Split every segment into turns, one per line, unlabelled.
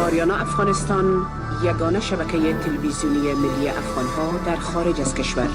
آریانا افغانستان یگانه شبکه تلویزیونی ملی افغانها در خارج از کشور.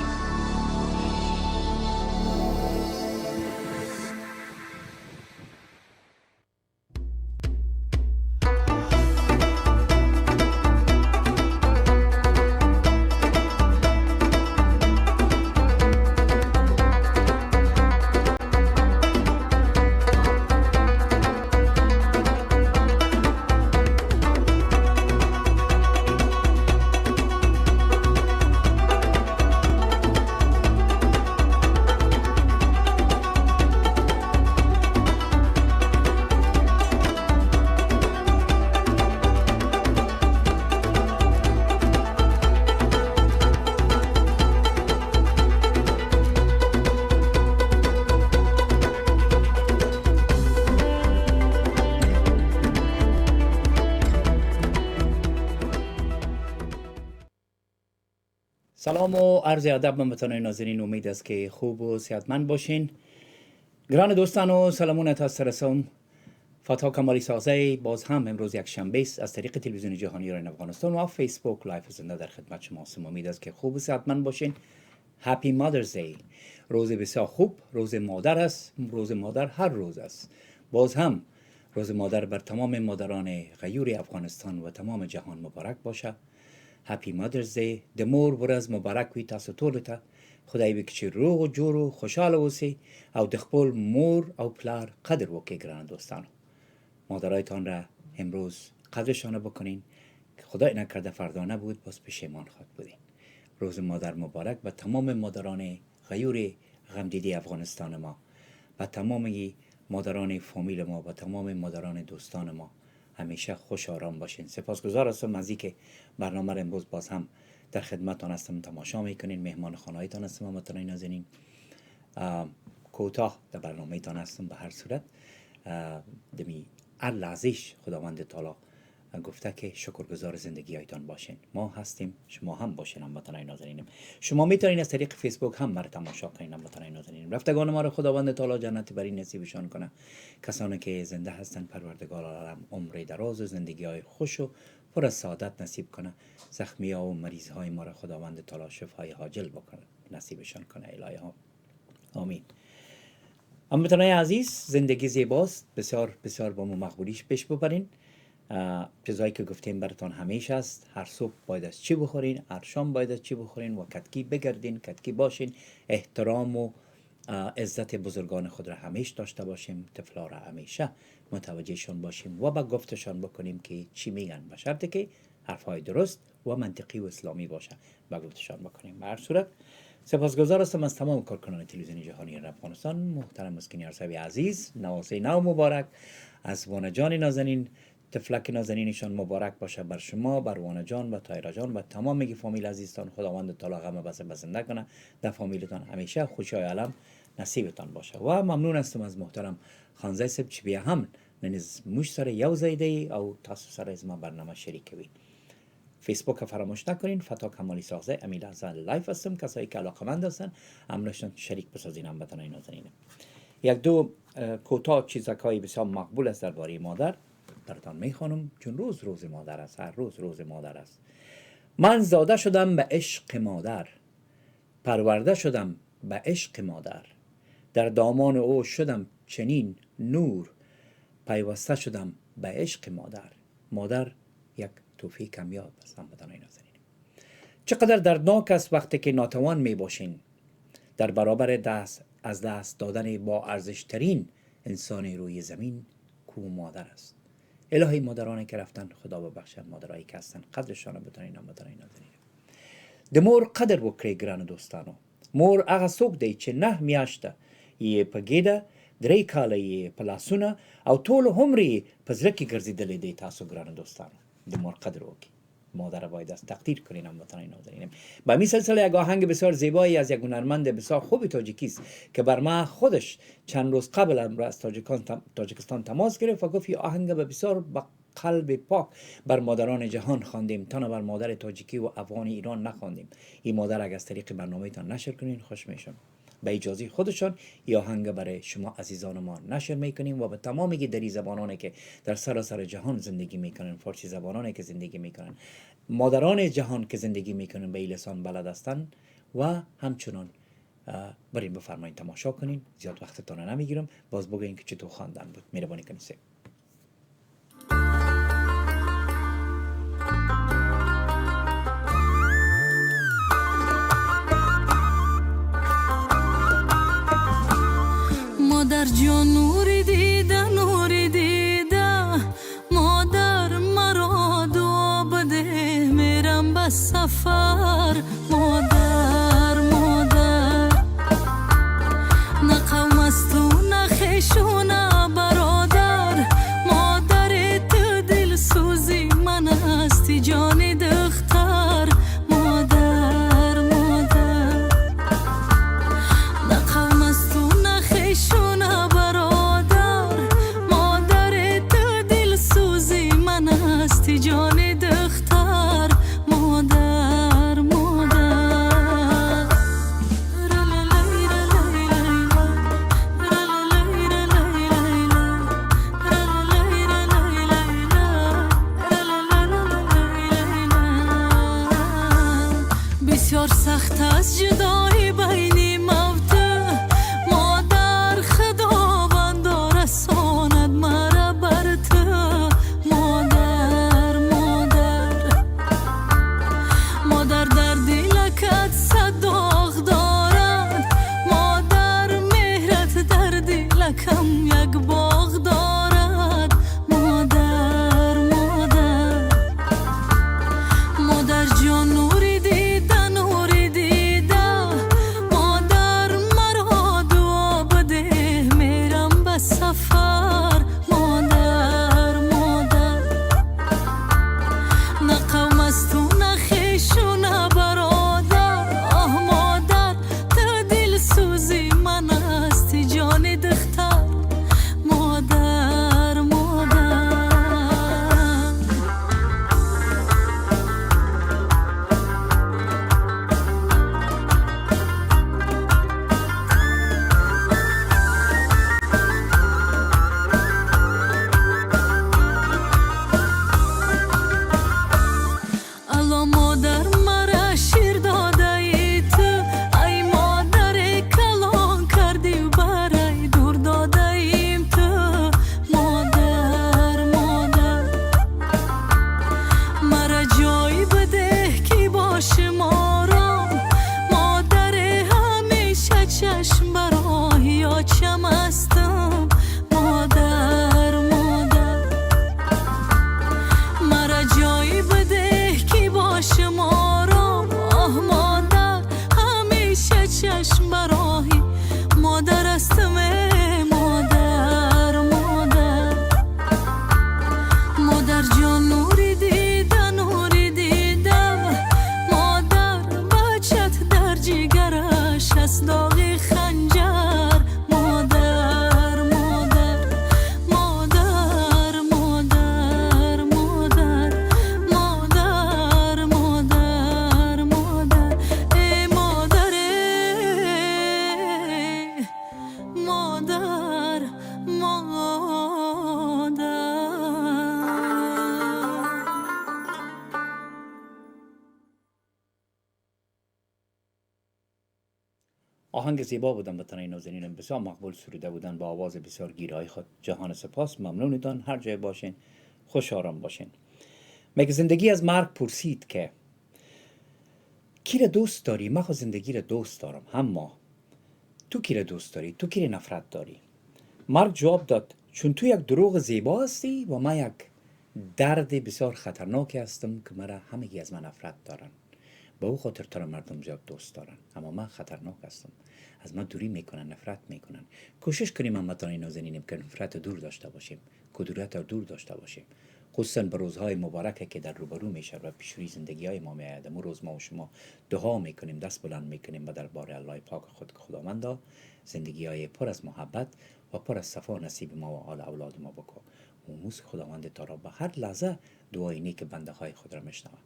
سلام و عرض ادب هموطنان ناظرین، امید است که خوب و صحتمند باشین. گران دوستان و سلامونت از رسوم فتح کمالی سازی. باز هم امروز یک شنبه است، از طریق تلویزیون جهانی ایران افغانستان و فیسبوک لایف زنده در خدمت شما هستم. امید است که خوب و صحتمند باشین. هپی مادرز دی، روز بسیار خوب، روز مادر است. روز مادر هر روز است. باز هم روز مادر بر تمام مادران غیور افغانستان و تمام جهان مبارک باشه. هپی مادرز دی. د مور ورځ مبارک وي تاسو ټولو ته. خدای وکړي چې روغ و جوړ و خوشحاله اوسئ او د خپل مور او پلار قدر وکړئ. ګرانو دوستانو، مادرایتان را امروز قدرشان بکنین که خدای نکرده فردا نبود باز پشیمان خواهد بودین. روز مادر مبارک به تمام مادران غیور غمدیده افغانستان ما، و تمام مادران فامیل ما، و تمام مادران دوستان ما. همیشه خوش آرام باشین. سپاسگزار هستم از اینکه برنامه را امروز باز هم در خدمتتان هستم تماشا میکنین. مهمان خانه‌ایتان هستم هموطنان نازنین. کوتاه در برنامه تان هستم. به هر صورت دمی هر لحظهش خداوند تعالی گفته که شکرگزار زندگی هایتان باشین. ما هستیم، شما هم باشین هموطنان نازنینم. شما میتونین از طریق فیسبوک هم مرا تماشا کنین هموطنان نازنینم. رفتگان ما را خداوند تعالی جنت بری نصیبشان کنه. کسانی که زنده هستند پروردگار عالم عمر دراز و زندگی های خوش و پر از سعادت نصیب کنه. زخمی ها و مریض های ما را خداوند تعالی شفای عاجل بکنه، نصیبشان کنه. الهی آمین. هموطنان عزیز، زندگی زیباست. بسیار بسیار با ما مقبولیش پیش ببرین. چیزایی که گفتیم براتون همیشه است. هر صبح باید از چی بخورین، هر شام باید از چی بخورین و کتکی بگردین، کتکی باشین. احترام و عزت بزرگان خود را همیشه داشته باشیم. طفلا را همیشه متوجهشان باشیم و با گفتشان بکنیم که چی میگن، به شرطی که حرفهای درست و منطقی و اسلامی باشه با گفتشان بکنیم. به هر صورت سپاسگزار هستم از تمام کارکنان تلویزیون جهانی افغانستان. محترم مسکین ارسوی عزیز، نواسه نو مبارک. از وانا جان نازنین، تفلک نازنینشان مبارک باشه بر شما، بر وانا جان و تایرا جان و تمام فامیل عزیزتان. خداوند تعالی غم بس بزنده کنه. در فامیلتان همیشه خوشی عالم نصیبتان باشه. و ممنون هستم از محترم خانزای صاحب چې بیا هم نن موږ سره یو ځای دی او تاسو سره زما برنامه شریکوي. فیسبوک فراموش نکنین. فتح کمالی سازی امیل حسن لایف هستم. کسایی که علاقمند هستن امرشون شریک بسازین هموطنان نازنین. یک دو کوتاه چیزکایی بسیار مقبول است درباره مادر براتون میخوانم، چون روز مادر است. هر روز مادر است. من زاده شدم به عشق مادر، پرورده شدم به عشق مادر. در دامان او شدم چنین نور، پیوسته شدم به عشق مادر. مادر یک توفیق کمیاب است هموطنان نازنین. چقدر دردناک است وقتی که ناتوان می باشین در برابر از دست دادن با ارزش ترین انسان روی زمین کو مادر است. الهی مادرانی که رفتن خدا ببخشد، مادرایی که هستن قدرشان بتونین هموطنان نازنین. د مور قدر وکړئ ګرانو دوستانو. مور هغه څوک دی چې 9 میاشته یې په ګیډه، 3 کاله یې په لاسونه او ټول عمر یې په زړه کې ګرځېدلی دی. تاسو ګرانو دوستانو د مور قدر وکړئ. مادر باید از تقدیر کنین هموطنان نازنین. به این سلسله یک آهنگ بسیار زیبایی از یک هنرمند بسیار خوبی تاجیکی است که بر ما خودش چند روز قبل از تاجیکستان تماس گرفت و گفت این آهنگ بسیار با قلب پاک بر مادران جهان خواندیم، تنها بر مادر تاجیکی و افغان ایران نخواندیم. این مادر اگر از طریق برنامه تان نشر کنین خوش میشم. به اجازه خودشان یا آهنگ برای شما عزیزان ما نشر میکنیم و به تمامی که در زبانانی که در سراسر جهان زندگی میکنن، فارسی زبانانی که زندگی میکنن، مادران جهان که زندگی میکنن به این لسان بلد هستند و همچنان بریم بفرمایید تماشا کنین. زیاد وقتتون رو نمیگیرم، باز بگوین که چطور خواندن بود. مهربانی کنید.
مادر جان نوری دیده مادر مرا دعا بده میرم به سفر. مادر نه قوم است و نه خویش و نه برادر، مادر تو دل سوزی من هستی جان دختر. مادر نه قوم است و نه خویش و نه برادر، مادر تو دل سوزی من هستی جان دختر. مادر بسیار سخت است جدایی بین ما و تو، مادر خداوند رساند مرا بر تو. مادر در دلکت صد داغ دارد، مادر مهرت در دلکم یک باغ دارد. مادر جان نوری دیده مادر مرا دعا بده میرم به سفر. مادر نه قوم است و نه خویش و نه برادر، آه مادر تو دل سوزی من هستی جان دختر. مادر الا مادر مرا شیر داده ای تو، ای مادر کلان کردی و برای دور داده ایم تو. مادر مرا جایی بده که باشم آرام، مادر همیشه چشم برای آچم هستم. مادر مرا جایی بده که باشم آرام، آه مادر همیشه چشم برای مادر هستم. مادر جان نوری دیده مادر بچت در جگرش از داغ خنجر. مادر ای
آهنگ زیبا بودن وطنای نازنینم، بسیار مقبول سروده بودن با آواز بسیار گیرای خود. جهان سپاس، ممنونتان. هر جای باشین خوش آرام باشین. میگه زندگی از مرگ پرسید که کی را دوست داری؟ من خود زندگی را دوست دارم، اما تو کی را دوست داری؟ تو کی را نفرت داری؟ مرگ جواب داد چون تو یک دروغ زیبا هستی و من یک درد بسیار خطرناکی هستم که مرا همگی از من نفرت دارن. به او خاطر تو را مردم زیاد دوست دارن، اما من خطرناک هستم، از من دوری میکنن، نفرت میکنن. کوشش کنیم هموطنان نازنینم که نفرت دور داشته باشیم، کدورت را دور داشته باشیم، خصوصا به روزهای مبارکه که در روبرو میشه و پیش روی زندگی های ما میآید. امروز روز ما و شما دعا میکنیم، دست بلند میکنیم و درباره الله پاک خود که خداوندا زندگی های پر از محبت و پر از صفا نصیب ما و آل اولاد ما بکن. موسی خداوند تا را به هر لحظه دعای نیک بنده های خود را میشنوه.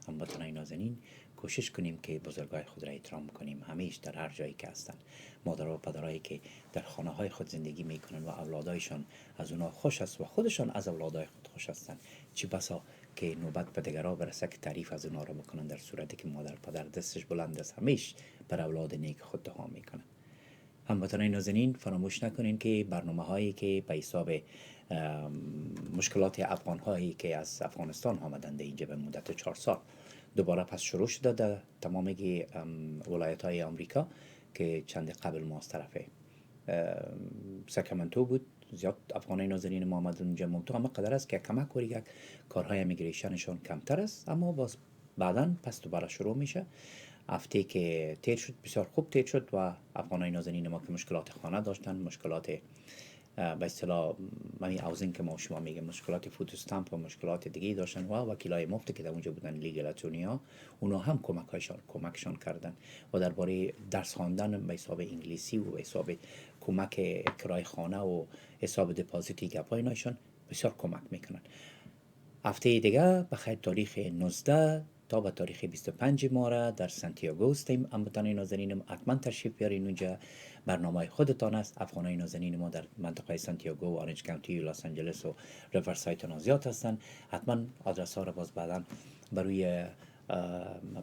هموطنان نازنین کوشش کنیم که بزرگای خود را احترام کنیم، همیشه در هر جایی که هستند. مادر و پدرایی که در خانه های خود زندگی میکنن و اولادایشان از اونا خوش است و خودشان از اولادای خود خوش هستند، چه بسا که نوبت به دیگرها برسه که تعریف از اونا را بکنن، در صورتی که مادر پدر دستش بلند است، همیشه بر اولاد نیک خود دعا میکنن. هموطنان نازنین فراموش نکنین که برنامه هایی که به حساب مشکلات افغان هایی که از افغانستان آمدند اینجا به مدت 4 سال دوباره پس شروع شده در تمام ولایت های آمریکا که چند قبل ما از طرف ساکرامنتو بود. زیاد افغانای نازنین ما آمدن اونجا، منتها اما قدر است که کمک وری یک کارهای امیگریشنشون کمتر است، اما باز بعدا پس دوباره شروع میشه. هفته که تیر شد بسیار خوب تیر شد و افغانای نازنین ما که مشکلات خانه داشتن، مشکلات به اصطلاح همین اوزین که ما شما میگه، مشکلات فود استامپ و مشکلات دیگه داشتن و وکیلای مفتی که در اونجا بودن، لیگل اتورنیا، اونا هم کمکشان کردن و درباره درس خواندن به حساب انگلیسی و به حساب کمک کرای خانه و حساب دپازیتی گپای نایشان بسیار کمک میکنن. هفته دیگه بخیر تاریخ 19 تا به تاریخ 25 ماه در سانتیاگو هستیم. هموطنان نازنین حتما تشریف بیارین اونجا، برنامه خودتان است. افغانای نازنین ما در منطقه سانتیاگو و اورنج کانتی و لس آنجلس و ریورساید نازیات هستن. حتما آدرس ها را باز بعدا بروی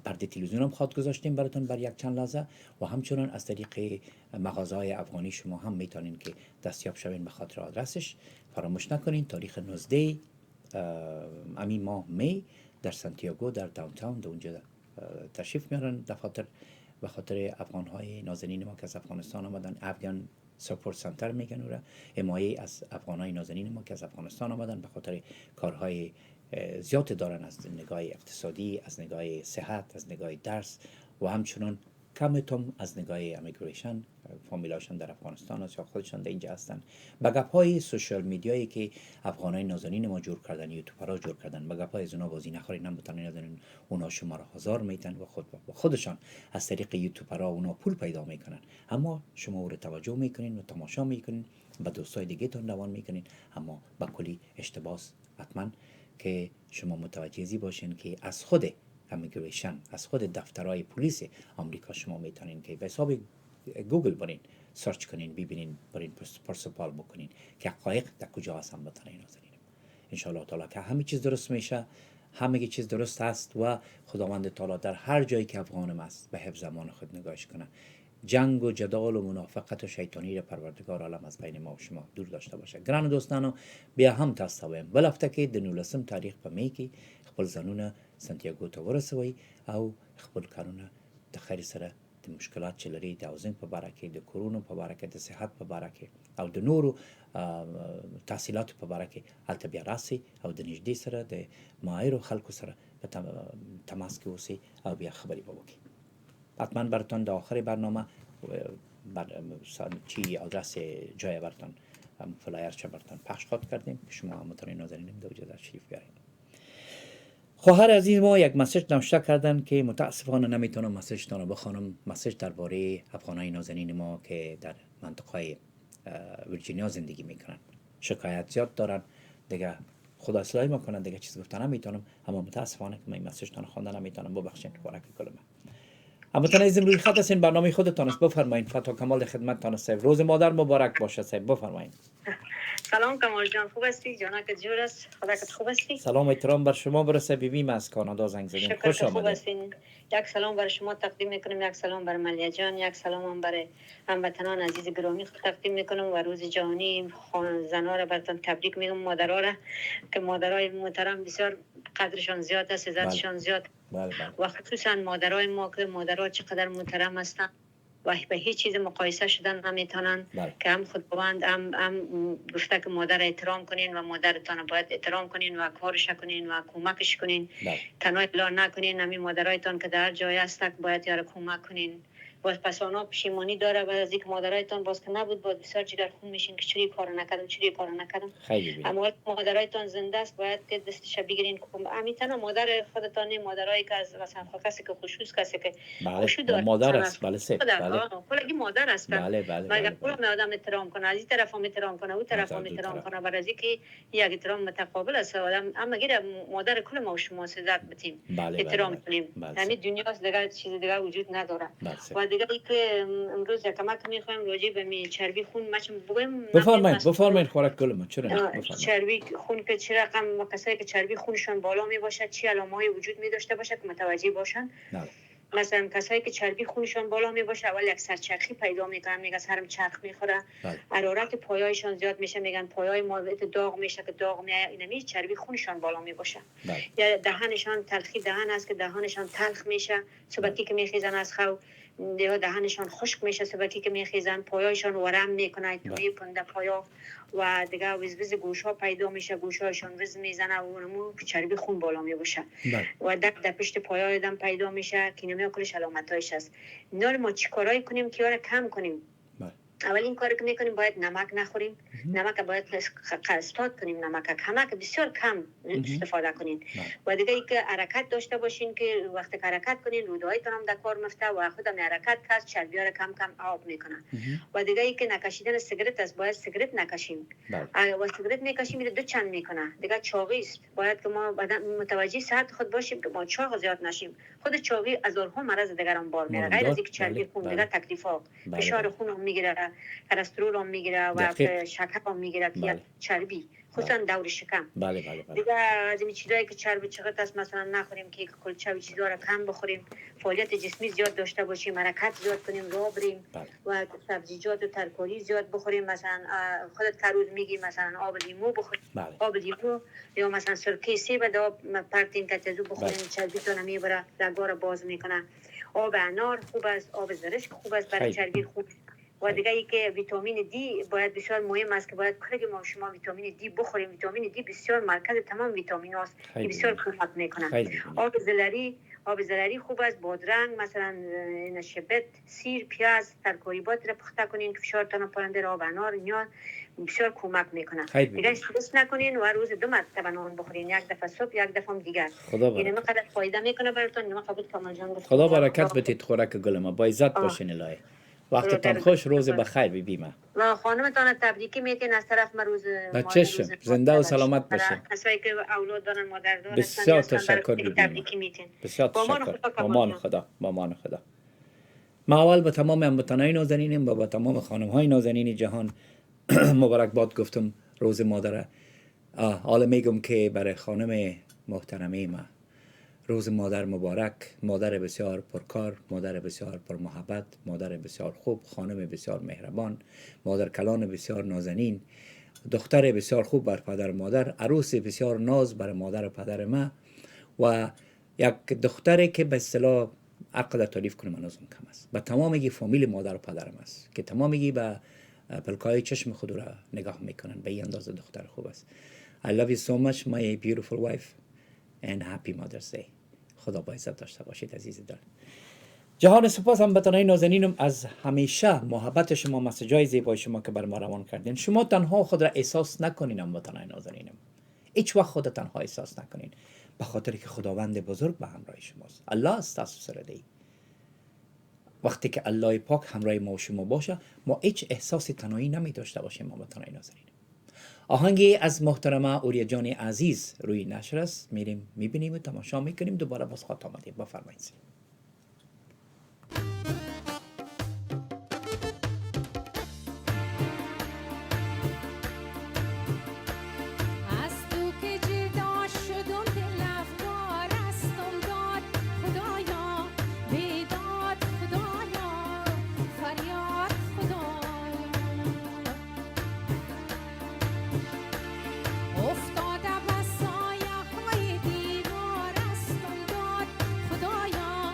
پرده تلویزیون هم خواهد گذاشتیم براتون بر یک چند لحظه و همچنان از طریق مغازه‌های افغانی شما هم میتونین که دستیاب شوین به خاطر آدرسش. فراموش نکنین تاریخ 19 امین ماه می در سانتیاگو در داونتاون در اونجا تشریف میارن به خاطر افغان های نازنین ما که از افغانستان آمدن. افغان سپورت سنتر میگن اون را، حمایه از افغان های نازنین ما که از افغانستان آمدن به خاطر کارهای زیاد دارن از نگاه اقتصادی، از نگاه صحت، از نگاه درس و همچنان کمتم از نگاه امیگریشن. فامیلاشون در افغانستان است یا خودشان در اینجا هستن. با گپ‌های سوشال میدیایی که افغانای نازنین ما جور کردن، یوتیوبرها جور کردن، با گپ‌های از اونا بازی نخورین، هموطنان نازنین اونا شما را هزار میتن و خودشان از طریق یوتیوبرها اونا پول پیدا میکنن، اما شما او را توجه میکنین و تماشا میکنین، با دوستای دیگه تون روان میکنین، اما با کلی اشتباه. حتما که شما متوجه باشین که از خود امیگریشن، از خود دفترهای پلیس آمریکا شما میتونین که به حساب گوگل برین سرچ کنین، ببینین، برین پرسپال بکنین که حقایق در کجا هست. هموطنان نازنین ان شاء الله تعالی که همه چیز درست میشه، همه چیز درست است و خداوند تعالی در هر جایی که افغانم است به حفظ امان خود نگاهش کنه. جنگ و جدال و منافقت و شیطانی را پروردگار عالم از بین ما و شما دور داشته باشه. ګرانو دوستانو بیا هم تاسو ته وایم بل هفته کې د 19 تاریخ په می کې خپل ځانونه سانتیاګو ته ورسوئ او خپل کارونه د خیر سره د مشکلات چې لري د اوزنګ په باره کې، د کورونو په باره کې، د صحت په باره کې او د نورو تحصیلاتو په باره کې هلته بیا راسئ او د نږدې سره د ماهرو خلکو سره په تماس کې اوسئ او بیا خبرې به وکړئ. حتما براتون در آخر برنامه چی آدرس جای براتون فلایر چه براتون پخش خواهد کردیم که شما هموطنان نازنین در اونجا تشریف بیارین. خواهر عزیز ما یک مسیج نوشته کردن که متاسفانه نمیتونم مسیجتان رو بخوانم. مسیج درباره افغانای نازنین ما که در منطقه ویرجینیا زندگی میکنن، شکایت زیاد دارن دیگه، خدا اصلاح ما کنن دیگه، چیز گفتن نمیتونم، اما متاسفانه که من این مسیجتان خواندن نمیتونم، ببخشید بارک کلمه. هموطنان عزیزم روی خط هستین، برنامه خودتان است، بفرمایید. فتا کمال خدمتتان است. روز مادر مبارک باشه صاحب، بفرمایید.
سلام کمال جان، خوب هستی؟ جانک جور است؟ خداکت خوب هستی؟
سلام احترام بر شما برسه. بیبیم از کانادا زنگ زدین، خوش
خوب
آمدید.
هستین. یک سلام بر شما تقدیم میکنم، یک سلام بر ملیه جان، یک سلام هم برای هموطنان عزیز گرامی تقدیم میکنم و روز جهانی زنها را براتون تبریک میگم، مادرها را که مادرای محترم بسیار قدرشان زیاد است، عزتشان زیاد و خصوصا مادرای ما که مادرها چقدر محترم هستند و به هیچ چیز مقایسه شدن نمیتونن که هم خداوند هم گفته که مادر احترام کنین و مادرتان باید احترام کنین و کارش کنین و کمکش کنین، تنها اطلاع نکنین. همین مادرایتان که در جای هستند باید یار کمک کنین باز پس آنها پشیمانی داره و از اینکه مادرایتان باز که نبود باز بسیار جگرخون میشین که چوری کار نکردم.
خیلی بینید.
اما مادرایتان زنده است باید که دستش بگیرین که امیتانا مادر خودتان مادرایی که از مثلا کسی که خوشوس کسی که خوشو داره
مادر است. بله سه. بله.
کلگی مادر است.
بله.
مگر کل آدم احترام کنه، از این طرف هم احترام کنه، اون طرف هم احترام کنه، برای از اینکه یک احترام متقابل است. آدم اما گیر مادر کل ما و شما سزد بتیم احترام کنیم. یعنی دنیا دیگه چیز دیگه وجود نداره. و دیگه که امروز کمک می‌خوایم راجع به می چربی خون مچم بگویم.
بفرمایید خوراک گلم چرا نه؟
چربی خون که چه رقم کسایی که چربی خونشون بالا می باشه چه علائم‌های وجود می داشته باشه که متوجه باشن. مثلا کسایی که چربی خونشون بالا می باشه اول یک سرچرخی پیدا میکنن، میگن سرم چرخ میخوره، حرارت پایایشون زیاد میشه، میگن پایای مورد داغ میشه که داغ میشه، چربی خونشون بالا می باشه. یا دهنشون تلخی دهن است که دهنشون تلخ میشه، صبحی که میخیزن از خو یا دهنشان خشک میشه، صبحی که میخیزن پایایشون ورم میکنه، توی پنده پایا و دیگه وزوز گوشها پیدا میشه، گوشهاشون وز میزنه و اونمو چربی خون بالا می باشه و در پشت پایای آدم پیدا میشه که نمی‌ها کلش علامتایش هست. اینا ما چیکارای کنیم که یاره کم کنیم؟ اولین کاری که میکنیم باید نمک نخوریم. نمک باید استاد کنیم، نمک بسیار کم استفاده کنین. و دیگه ای که حرکت داشته باشین که وقتی که حرکت کنین رودهایتون هم در کار مفته و خودم حرکت کس چربی ها کم آب میکنه. و دیگه ای که نکشیدن سیگرت است، باید سیگرت نکشیم. و سیگرت میکشیم میره دو چند میکنه. دیگه چاقی است، باید که ما متوجه صحت خود باشیم که ما چاق زیاد نشیم. خود چاقی هزارها مرض دیگران بار میاره، غیر از اینکه چربی خون دیگه تکلیفات فشار خون هم میگیره، کلسترول هم میگیره و شکر هم میگیره که چربی خصوصا دور شکم. دیگه از این چیزایی که چربی چقدر است مثلا نخوریم که کلچه و چیزا رو کم بخوریم، فعالیت جسمی زیاد داشته باشیم، حرکت زیاد کنیم، راه بریم و سبزیجات و ترکاری زیاد بخوریم. مثلا خودت که روز میگی مثلا آب لیمو بخوریم، آب لیمو یا مثلا سرکه سیب آب پرتین که تزو بخوریم، چربی تو نمیبره، رگا باز میکنه. آب انار خوب است، آب زرشک خوب است برای چربی خوب. و دیگه ای که ویتامین دی باید بسیار مهم است که باید کلی ما شما ویتامین دی بخوریم. ویتامین دی بسیار مرکز تمام ویتامین است که بسیار کمک میکنه. آب زلری خوب است، بادرنگ مثلا نشبت، سیر، پیاز، ترکاریات را پخته کنین که فشارتان پایین، آب انار اینا بسیار کمک میکنه. دیگه استرس نکنین و روز 2 مرتبه نان بخورین، یک دفعه صبح یک دفعه دیگر. این مقدار فایده میکنه براتون. نما قبول کامل جان.
خدا برکت بدید خوراک گلم، با عزت باشین الهی. وقتتان خوش، روز بخیر بیبیمه.
و خانمتان تبریکی میگن از طرف ما روز
بچه‌شم زنده و سلامت باشین.
کسایی که اولاد دارن مادر دارن
بسیار تشکر بیبیمه.
بسیار
تشکر. با امان خدا. ما اول به تمام هموطنان نازنینم و به تمام خانم‌های نازنین جهان مبارکباد گفتم روز مادر. حالا میگم که برای خانم محترمه ما روز مادر مبارک، مادر بسیار پرکار، مادر بسیار پر محبت، مادر بسیار خوب، خانم بسیار مهربان، مادر کلان بسیار نازنین، دختر بسیار خوب بر پدر و مادر، عروس بسیار ناز بر مادر و پدر ما و یک دختری که به اصطلاح عقل تعریف کنم منظم کم است. به تمامی فامیل مادر و پدرم است که تمامی به پلکای چشم خود را نگاه میکنن. به این اندازه دختر خوب است. I love you so much my beautiful wife and happy Mother's Day. خدا با عزت داشته باشید عزیز دل. جهان سپاس هموطنان نازنینم از همیشه محبت شما، مسیجای زیبای شما که بر ما روان کردین. شما تنها خود را احساس نکنین هموطنان نازنینم. هیچ وقت خود تنها احساس نکنین، به خاطر که خداوند بزرگ به همراه شماست. الله است تاسو سره دی. وقتی که الله پاک همراه ما و شما باشه، ما هیچ احساس تنهایی نمی داشته باشیم هموطنان نازنینم. آهنگی از محترمه اوریا جان عزیز روی نشر است، میریم میبینیم و تماشا میکنیم. دوباره باز خواهد آمدیم. بفرمایید.
افتاده به سایه های دیوار است داد خدایا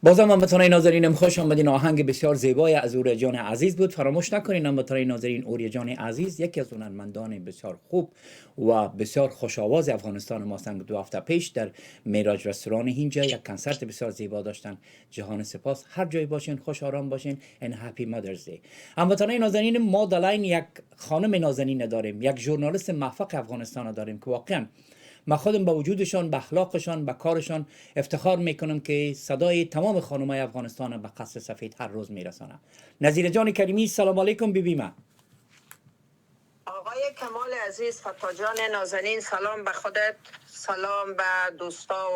بازم هموطنان ناظرینم خوش آمدین. آهنگ بسیار زیبای از اوریا جان عزیز بود. فراموش نکنین هموطنان ناظرین، اوریا جان عزیز یکی از هنرمندان بسیار خوب و بسیار خوش آواز افغانستان ما هستند. 2 هفته پیش در معراج رستوران اینجا یک کنسرت بسیار زیبا داشتن. جهان سپاس. هر جای باشین خوش آرام باشین. ان هپی مادرز دی. هموطنان ناظرین، ما دلاین یک خانم نازنین داریم، یک ژورنالیست موفق افغانستان داریم که واقعا من خودم با وجودشان، به اخلاقشان، به کارشان افتخار میکنم که صدای تمام خانمای افغانستان به قصر سفید هر روز میرسانم. نظیر جان کریمی، سلام علیکم بیبی ما.
آقای کمال عزیز، فتا جان نازنین، سلام به خودت، سلام به دوستا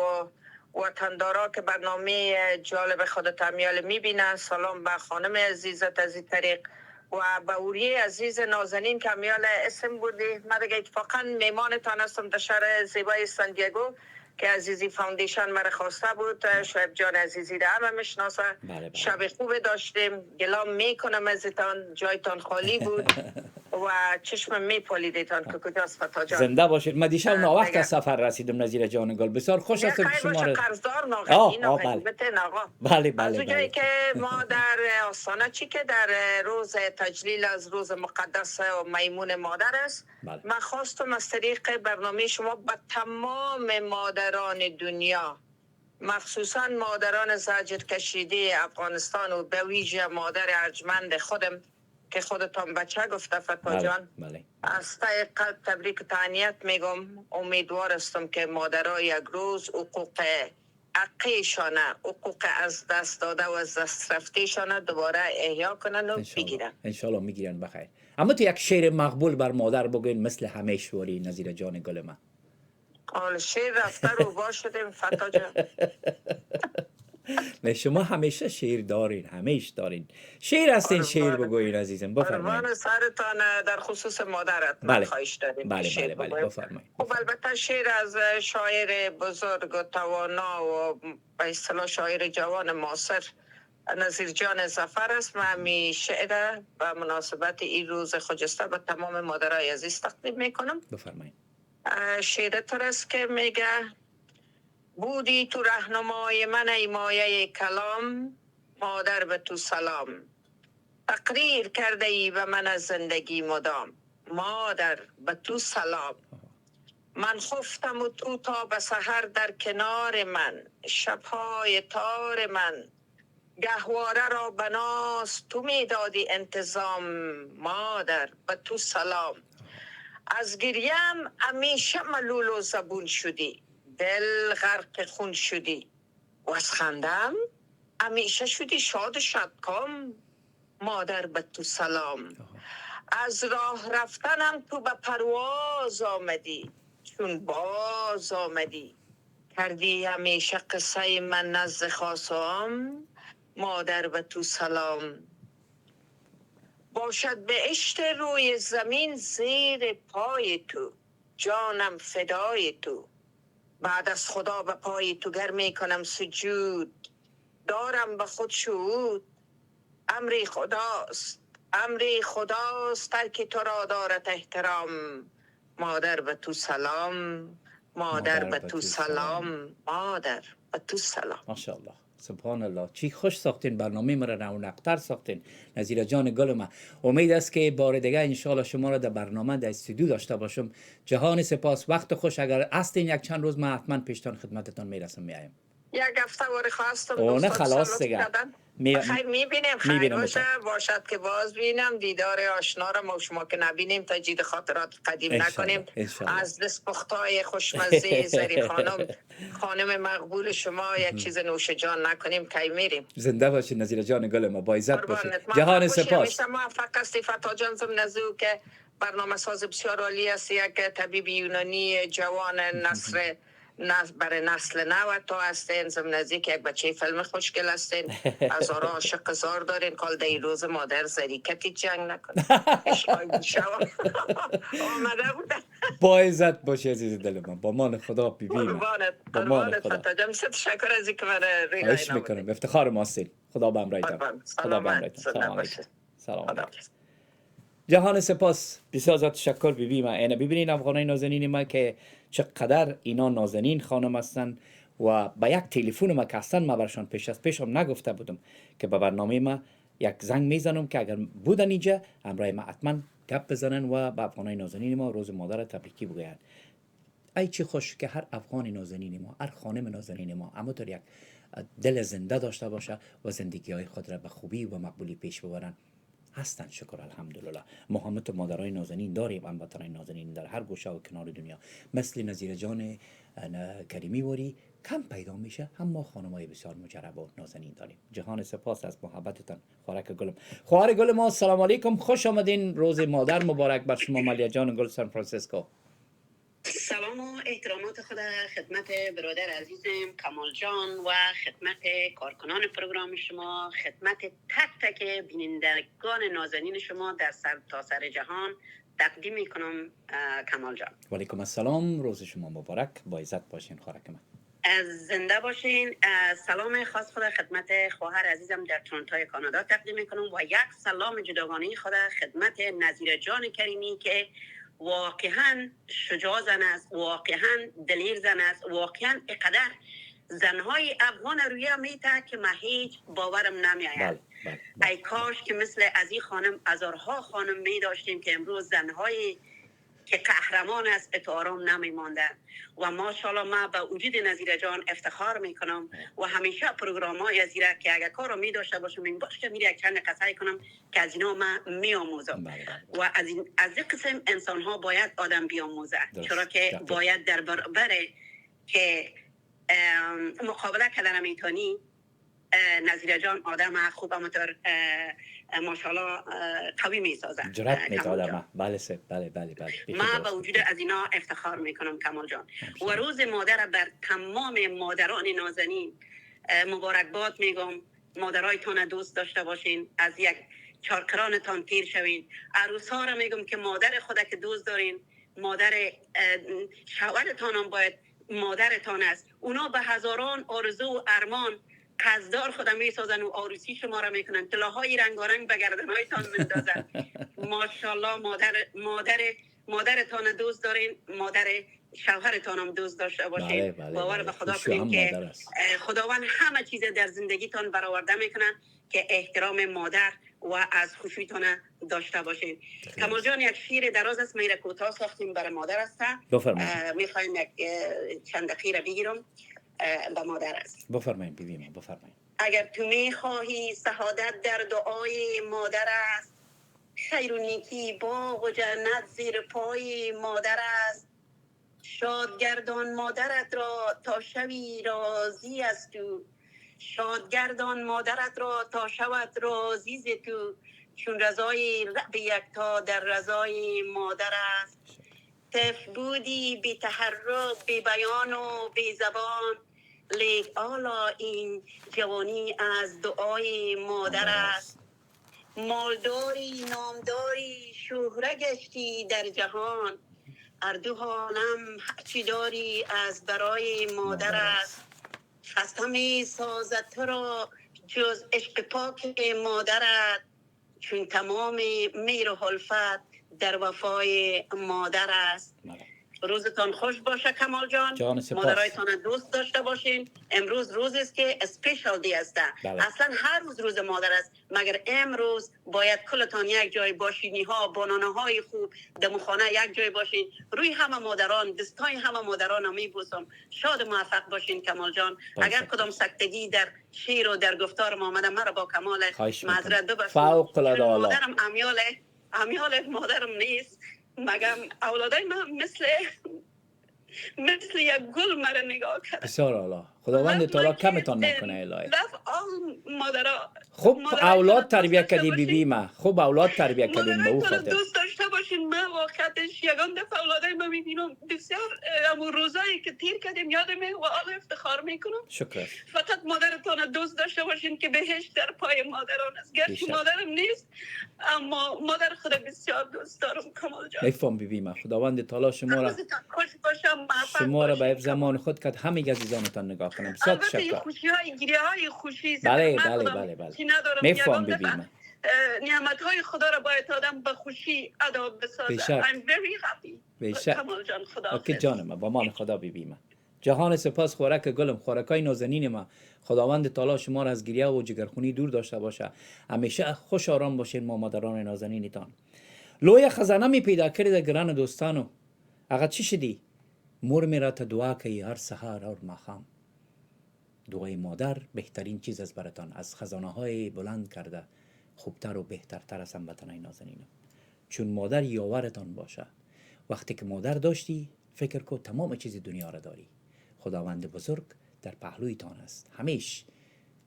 و وطندارا که برنامه جالب خودت امیال میبینن، سلام به خانم عزیزت از این طریق و به اوریه عزیز نازنین که امیال اسم بودی. من دیگه اتفاقا میمانتان هستم در شهر زیبای سان دیگو که عزیزی فاوندیشن مرا خواسته بود. شعیب جان عزیزی را همه میشناسه. شب خوب داشتیم. گلام میکنم ازتان، جایتان خالی بود و چشم میپالیدتان که کجاست فتا جان.
زنده باشید. من دیشب ناوقت از سفر رسیدم نظیر جان گل. بسیار خوش هستم که شما را
قرضدار ناغنین آقا.
بله
از اونجایی که ما در آستانه چی که در روز تجلیل از روز مقدس و میمون مادر است، من خواستم از طریق برنامه شما به تمام مادران دنیا، مخصوصا مادران زجر کشیده افغانستان و به ویژه مادر ارجمند خودم که خودتان بچه گفته فتا جان، از ته قلب تبریک و تهنیت میگم. امیدوار هستم که مادرها یک روز حقوق حقیشانه، حقوق از دست داده و از دست رفتهشانه دوباره احیا کنن و بگیرن.
انشالله میگیرن بخیر. اما تو یک شعر مقبول بر مادر بگوین مثل همیشوری نظیر جان گل من.
آل شعر رفته رو با شدیم فتا جان.
نه شما همیشه شعر دارین، همیشه دارین. شعر هستین، شعر بگوین عزیزم، بفرمایید.
قربان سرتان. در خصوص مادرت من خواهش داریم.
بله بفرمایید.
خب البته شعر از شاعر بزرگ و توانا و به اصطلاح شاعر جوان معاصر نظیر جان ظفر است. من می شعر به مناسبت این روز خجسته به تمام مادرای عزیز تقدیم میکنم.
بفرمایید.
شعر تر است که میگه: بودی تو رهنمای من ای مایه کلام، مادر به تو سلام. تقریر کرده ای به من از زندگی مدام، مادر به تو سلام. من خفتم و تو تا به سحر در کنار من، شبهای تار من. گهواره را بناس تو میدادی انتظام، مادر به تو سلام. از گریم همیشه ملول و زبون شدی، دل غرق خون شدی. و از خندم همیشه شدی شاد و شادکام، مادر به تو سلام. از راه رفتنم تو به پرواز آمدی، چون باز آمدی. کردی همیشه قصه من نزد خاصام، مادر به تو سلام. باشد به عشق روی زمین زیر پای تو، جانم فدای تو. بعد از خدا به پای تو گر می کنم سجود، دارم به خود شهود. امری خداست، امری خداست، ترک تو را دارد احترام. مادر به تو سلام، مادر به تو سلام، مادر به تو سلام.
ماشاءالله، سبحان الله. چی خوش ساختین برنامه مرا رونق‌تر ساختین نظیر جان گل من. امید است که بار دیگه انشالله شما را در برنامه در استودیو داشته باشم. جهان سپاس. وقت خوش. اگر هستین یک چند روز من حتما پیشتان خدمتتان میرسم میایم.
یک هفته واری خواستم
نه خلاص دیگه.
خیر میبینیم. خیر باشه. باشد که باز بینم دیدار آشنا را ما شما که نبینیم تا جید خاطرات قدیم نکنیم. از دست پختای خوشمزه زری خانم مقبول شما یک چیز نوش جان نکنیم کی میریم.
زنده باشید نظیر جان گل ما. با عزت باشید. جهان سپاس.
موفق هستی فتا جان. زم نزو که برنامه ساز بسیار عالی است. یک طبیب یونانی جوان نصر برای نسل نو تو هستین. زم نزدیک یک بچه فیلم خوشگل هستین. از آرا عاشق زار دارین. کال دی روز مادر زریکتی جنگ نکنه. اشکای بیشوا آمده بودن.
با عزت باشی عزیز دل من. با مان خدا بیبی من.
قربانت فتا جان. تشکر از اینکه من روی
خواهش میکنم. افتخار ماستین. خدا به امرایتان.
خدا به امرایتان.
سلام علیکم. جهان سپاس. بسیار زیاد تشکر بیبی من. اینا ببینین افغانای نازنین ما که چقدر اینا نازنین خانم هستن و با یک تلفن ما که اصلا ما برشان پیش از پیشم نگفته بودم که به برنامه ما یک زنگ میزنم که اگر بودن اینجا همراه ما حتما گپ بزنن و به افغانای نازنین ما روز مادر تبریکی بگویند. ای چه خوش که هر افغان نازنین ما، هر خانم نازنین ما همونطور یک دل زنده داشته باشه و زندگی های خود را به خوبی و مقبولی پیش ببرن. هستن شکر الحمدلله. ما هم تو مادرای نازنین داریم، هموطنای نازنین در هر گوشه و کنار دنیا. مثل نظیره جان کریمی واری کم پیدا میشه، هم ما خانمای بسیار مجرب و نازنین داریم. جهان سپاس از محبتتان. خوارک گلم، خوار گل ما، سلام علیکم، خوش آمدین. روز مادر مبارک بر شما مالیا جان گل سان فرانسیسکو.
سلام و احترامات خود خدمت برادر عزیزم کمال جان و خدمت کارکنان پروگرام شما، خدمت تک تک بینندگان نازنین شما در سر جهان تقدیم میکنم. کمال جان
و علیکم السلام، روز شما مبارک، با عزت باشین خوارک من.
از زنده باشین. سلام خاص خود خدمت خواهر عزیزم در تورنتو کانادا تقدیم میکنم و یک سلام جداگانه خود خدمت نظیره جان کریمی که واقعا شجاع زن است، واقعا دلیر زن است، واقعا اقدر زنهای افغان رویه میته که من هیچ باورم نمیآید. ای کاش که مثل از این خانم هزارها خانم می داشتیم که امروز زنهای که قهرمان است اتارام نمی مانده و ماشاءالله ما به وجود نظیره جان افتخار میکنم و همیشه پروگرام های از ایره که اگر کار رو می داشته باشم این باشه میره یک چند قصه کنم که از اینا من می آموزم و از این قسم انسان ها باید آدم بیاموزه، چرا که باید در برابر که مقابله کردن میتونی. نظیره جان آدم خوب همونطور ماشاءالله قوی میسازه،
جرأت میده آدم. بله بله.
من با وجود از اینا افتخار میکنم کمال جان. و روز مادر بر تمام مادران نازنین مبارکباد میگم. مادرایتان دوست داشته باشین، از یک چارکرانتان تیر شوین. عروس‌ها را میگم که مادر خود که دوست دارین، مادر شوهرتان هم باید مادرتان است. اونا به هزاران آرزو و ارمان قصدار خودم میسازن و آروسی شما را میکنن، طلاهای رنگارنگ به گردنهایتان میندازن. ماشاءالله مادرتان دوست دارین، مادر شوهرتان هم دوست داشته باشین. باور به خدا کنین که خداوند همه چیز در زندگیتان برآورده میکنن که احترام مادر و از خوشیتان داشته باشین. کمال جان یک شیر دراز است، میره کوتاه ساختیم برای مادر است. میخوایم یک چند دقیقه بگیرم به مادر است.
بفرمایید بیبی، بفرمایید.
اگر تو میخواهی سعادت در دعای مادر است، خیر و نیکی باغ و جنت زیر پای مادر است. شادگردان مادرت را تا شوی راضی از تو، شادگردان مادرت را تا شود راضی ز تو، چون رضای رب یکتا در رضای مادر است. طفل بودی بی تحرک، بی بیان و بی زبان، لیک آلا این جوانی از دعای مادر است. مالداری نامداری شهره گشتی در جهان، اردو عالم هرچی داری از برای مادر است. خسته می سازد تو را جز عشق پاک مادرت، چون تمام میر و الفت در وفای مادر است. روزتان خوش باشه کمال جان. مادرایتان دوست داشته باشین. امروز روز است که اسپیشال دی است. اصلا هر روز مادر است، مگر امروز باید کلتان یک جای باشینی ها، بانانه های خوب دمخانه یک جای باشین. روی همه مادران، دستای همه مادران میبوسم. شاد موفق باشین کمال جان. اگر کدام سکتگی در شعر و در گفتار ما آمده، مرا با کمال معذرت ببخشید. مادرم امیال مادرم نیست، مگم اولادای من مثل یک گل مرا نگاه کرد.
بسیار عالی. خداوند تعالی کمتان نکنه الهی. خوب اولاد تربیت کردی بیبی ما، خوب اولاد تربیت کردین به او خاطر.
دوست داشته باشین. من واقعیتش یگان دفعه اولادای من میبینم، بسیار امو روزایی که تیر کردیم یادمه و حالا افتخار میکنم.
شکر.
فقط مادرتان دوست داشته باشین که بهشت در پای مادران است. گرچه مادرم نیست اما مادر خود بسیار دوست دارم کمال جان.
میفهم بیبی ما. خداوند تعالی شما را به حفظ زمان خود کرد. همه عزیزانتان نگاه کنم. بسیار تشکر.
البته خوشی‌های گریه‌های خوشی
بله. میفهم بیبی ما.
نعمت‌های خدا را باید آدم به خوشی ادا بسازه. I'm very happy. کمال جان خدا.
اوکی جانم، با مان خدا بیبی ما. جهان سپاس خوراک گلم، خوراکای نازنین ما. خداوند تعالی شما را از گریه و جگرخونی دور داشته باشه. همیشه خوش آرام باشین ما مادران نازنینتان. لوی خزانه می پیدا کرده گران دوستانو. اگه چی شدی؟ مور میرا تا دعا که هر سحر اور ماخام. دعای مادر بهترین چیز است براتان. از خزانه های بلند کرده خوبتر و بهترتر است هموطنان نازنینم. چون مادر یاورتان باشه. وقتی که مادر داشتی فکر کو تمام چیز دنیا را داری. خداوند بزرگ در پهلویتان است. همیشه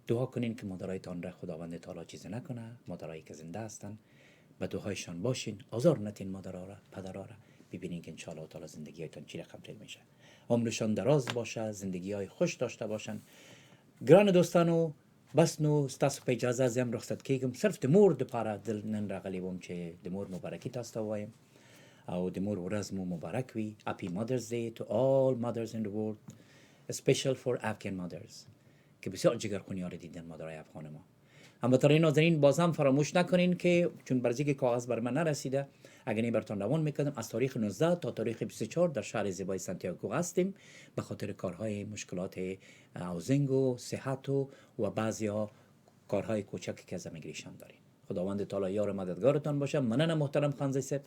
دعا کنین که مادرایتان را خداوند تعالی چیز نکنه. مادرایی که زنده هستن به دعایشان باشین. آزار نتین مادرها را، پدرها را. ببینین که انشاءالله تعالی زندگیتان چی رقم تل میشه. عمرشان دراز باشه، زندگی های خوش داشته باشن. گران دوستانو بس نو ستاسو په اجازه زم رخصت کیږم. صرف د مور د پاره دل نن راغلی وم چې د مور مبارکي تاسو ته وایم او د مور ورځ مو مبارک وي. Happy Mother's Day to all mothers in the world, especially for Afghan mothers که بسیار جگرخونی رو دیدن مادرای افغان ما. هموطنان نازنین باز هم فراموش نکنین که چون برزی کاغذ بر من نرسیده اگر براتون روان میکردم از تاریخ 19 تا تاریخ 24 در شهر زیبای سانتیاگو هستیم به خاطر کارهای مشکلات هاوزینگ و صحت و بعضیا کارهای کوچکی که از امیگریشن دارین. خداوند تعالی یار مددگارتان باشه. مننه محترم خانزی صاحب.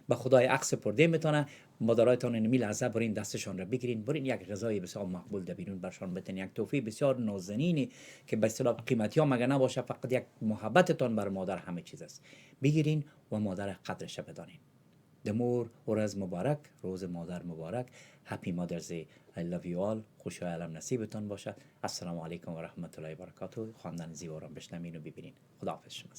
به خدای عکس پرده میتونه مادرایتان این لحظه برین دستشان را بگیرین، برین یک غذای بسیار مقبول در بیرون برشان بتین، یک توفیق بسیار نازنینی که به اصطلاح قیمتی ها مگه نباشه، فقط یک محبتتان بر مادر همه چیز است. بگیرین و مادر قدرش بدانین. دمور ورځ مبارک، روز مادر مبارک. هپی مادرز دی. I love you all. خوشی عالم نصیبتان باشه. السلام علیکم و رحمت الله و برکاته. خواندن زیبا را بشنوین و ببینین. خداحافظ شما.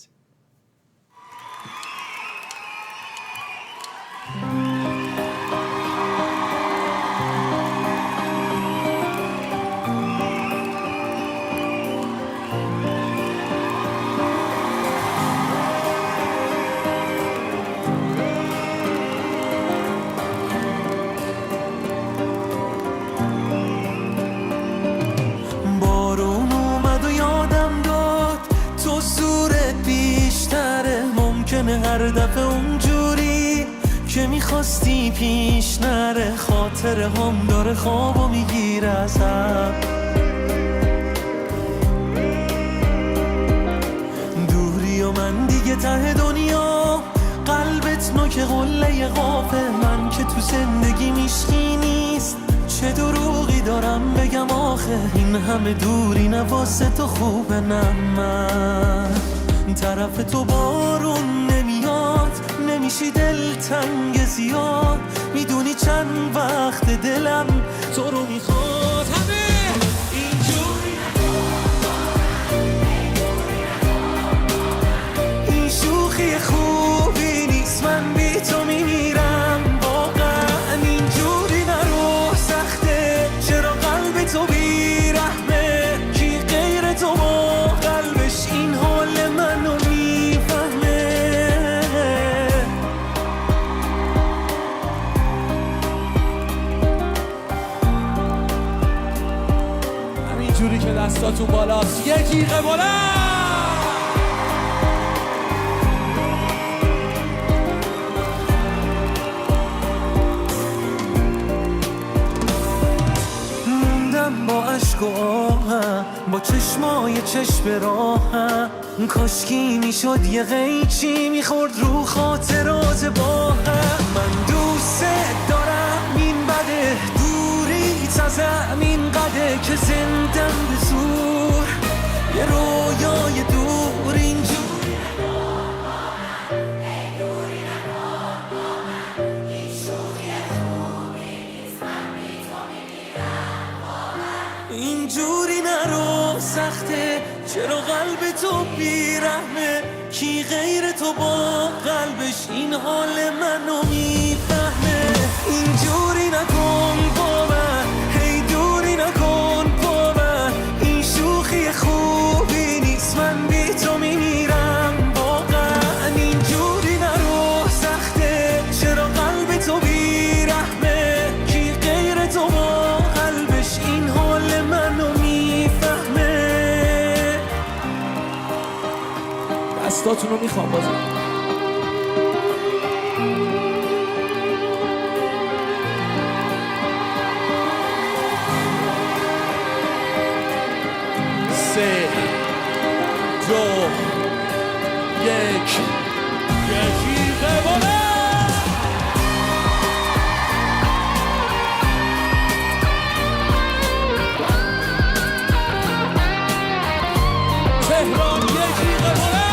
بارون اومد و یادم داد تو زورت بیشتره، ممکنه هر دفعه اونجوری که میخواستی پیش نره، خاطره هم داره خوابو میگیره ازم، دوری و من دیگه ته دنیا، قلبت نوک قله قافه، من که تو زندگی میشکی نیست، چه دروغی دارم بگم آخه، این همه دوری نواسه تو خوبه، نه من طرف تو بارون نمیاد، نمیشی دلتنگ زیاد، میدونی چند وقت دلم تو رو میخواد، همه اینجوری این شوخی خوبی نیست، من بی تو میمیرم، واقعا اینجوری نرو، سخته چرا قلب تو بیرحمه، کی غیر تو با قلبش این حال منو میفهمه، همینجوری که دستاتون بالاست یکیقه بالا. با عشق و آهم، با چشمای چشم راهم، کاشکی میشد یه قیچی میخورد رو خاطرات با هم، من دوست دارم این بده، دوری تازم این قده که زندم به زور، یه رویای دور اینجوری اینجوری نرو، سخته چرا قلب تو بیرحمه، کی غیر تو با قلبش این حال منو میفهمه، اینجوری نکن با من، هی دوری نکن با من، این شوخی خوبی نیست، من بی تو میمیرم، واقعا اینجوری نرو، سخته چرا قلب تو بیرحمه، کی غیر تو با قلبش این حال منو میفهمه. دستاتونو میخوام بازم یک جیغ بلند تهران یک جیغ بلند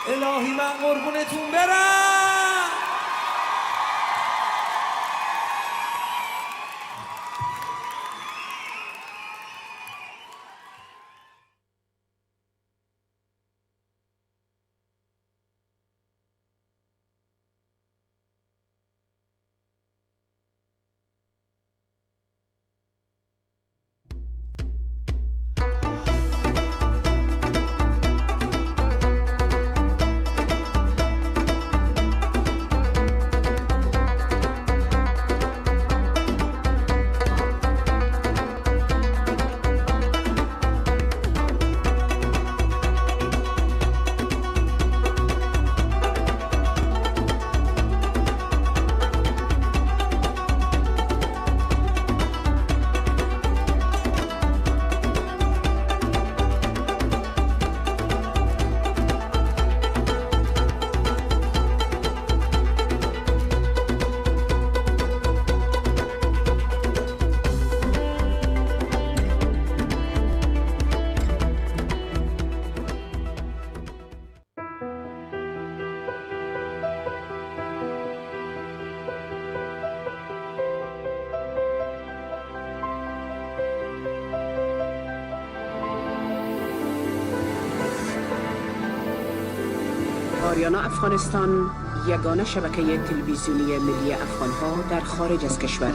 الهی من قربونتون برم.
آریانا افغانستان، یگانه شبکه تلویزیونی ملی افغانها در خارج از کشور.